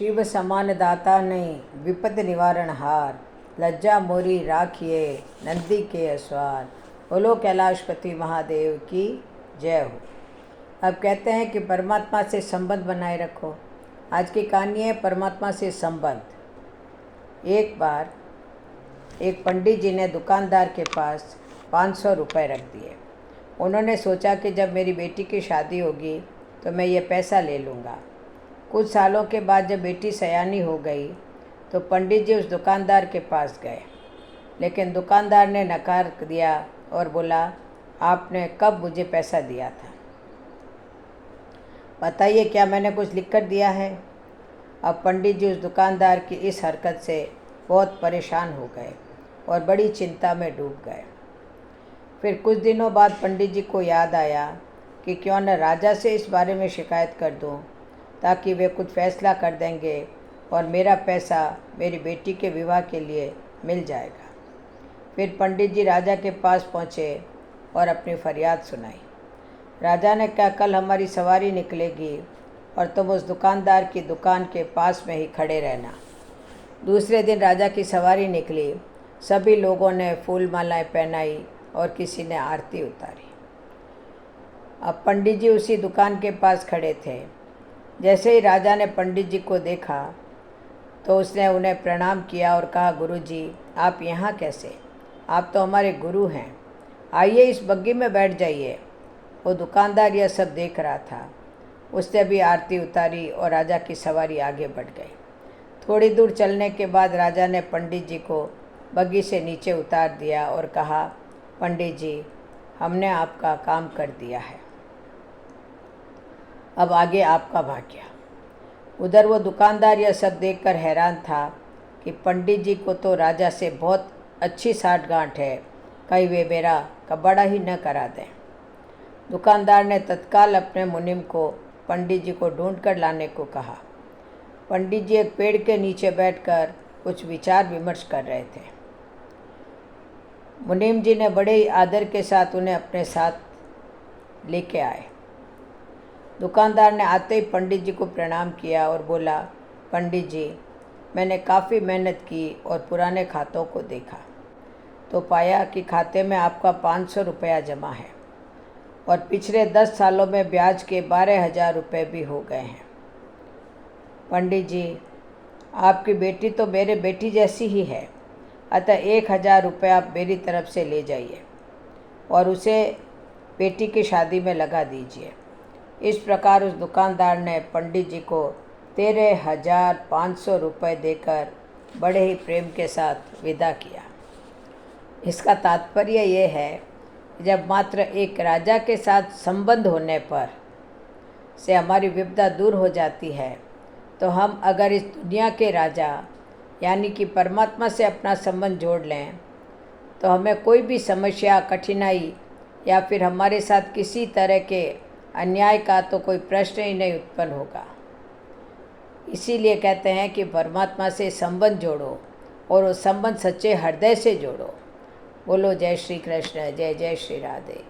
शिव समान दाता नहीं विपद निवारण हार, लज्जा मोरी राखिए नंदी के असवार। बोलो कैलाशपति महादेव की जय हो। अब कहते हैं कि परमात्मा से संबंध बनाए रखो। आज की कहानी है परमात्मा से संबंध। एक बार एक पंडित जी ने दुकानदार के पास 500 रुपये रख दिए। उन्होंने सोचा कि जब मेरी बेटी की शादी होगी तो मैं ये पैसा ले लूँगा। कुछ सालों के बाद जब बेटी सयानी हो गई तो पंडित जी उस दुकानदार के पास गए, लेकिन दुकानदार ने नकार दिया और बोला, आपने कब मुझे पैसा दिया था? बताइए, क्या मैंने कुछ लिख कर दिया है? अब पंडित जी उस दुकानदार की इस हरकत से बहुत परेशान हो गए और बड़ी चिंता में डूब गए। फिर कुछ दिनों बाद पंडित जी को याद आया कि क्यों न राजा से इस बारे में शिकायत कर दूं, ताकि वे कुछ फैसला कर देंगे और मेरा पैसा मेरी बेटी के विवाह के लिए मिल जाएगा। फिर पंडित जी राजा के पास पहुँचे और अपनी फरियाद सुनाई। राजा ने कहा, कल हमारी सवारी निकलेगी और तुम उस दुकानदार की दुकान के पास में ही खड़े रहना। दूसरे दिन राजा की सवारी निकली। सभी लोगों ने फूल मालाएँ पहनाई और किसी ने आरती उतारी। अब पंडित जी उसी दुकान के पास खड़े थे। जैसे ही राजा ने पंडित जी को देखा तो उसने उन्हें प्रणाम किया और कहा, गुरुजी, आप यहाँ कैसे? आप तो हमारे गुरु हैं। आइए इस बग्गी में बैठ जाइए। वो दुकानदार यह सब देख रहा था। उसने भी आरती उतारी और राजा की सवारी आगे बढ़ गई। थोड़ी दूर चलने के बाद राजा ने पंडित जी को बग्गी से नीचे उतार दिया और कहा, पंडित जी, हमने आपका काम कर दिया है, अब आगे आपका भाग्य। उधर वो दुकानदार यह सब देखकर हैरान था कि पंडित जी को तो राजा से बहुत अच्छी साठगांठ है, कहीं वे मेरा कबाड़ा ही न करा दें। दुकानदार ने तत्काल अपने मुनीम को पंडित जी को ढूंढ कर लाने को कहा। पंडित जी एक पेड़ के नीचे बैठकर कुछ विचार विमर्श कर रहे थे। मुनीम जी ने बड़े ही आदर के साथ उन्हें अपने साथ लेके आए। दुकानदार ने आते ही पंडित जी को प्रणाम किया और बोला, पंडित जी, मैंने काफ़ी मेहनत की और पुराने खातों को देखा तो पाया कि खाते में आपका 500 रुपया जमा है और पिछले 10 सालों में ब्याज के 12,000 रुपये भी हो गए हैं। पंडित जी, आपकी बेटी तो मेरे बेटी जैसी ही है, अतः 1,000 रुपये आप मेरी तरफ से ले जाइए और उसे बेटी की शादी में लगा दीजिए। इस प्रकार उस दुकानदार ने पंडित जी को 13,500 रुपये देकर बड़े ही प्रेम के साथ विदा किया। इसका तात्पर्य ये है, जब मात्र एक राजा के साथ संबंध होने पर से हमारी विपदा दूर हो जाती है, तो हम अगर इस दुनिया के राजा यानी कि परमात्मा से अपना संबंध जोड़ लें तो हमें कोई भी समस्या, कठिनाई या फिर हमारे साथ किसी तरह के अन्याय का तो कोई प्रश्न ही नहीं उत्पन्न होगा। इसीलिए कहते हैं कि परमात्मा से संबंध जोड़ो और वो संबंध सच्चे हृदय से जोड़ो। बोलो जय श्री कृष्ण, जय जय श्री राधे।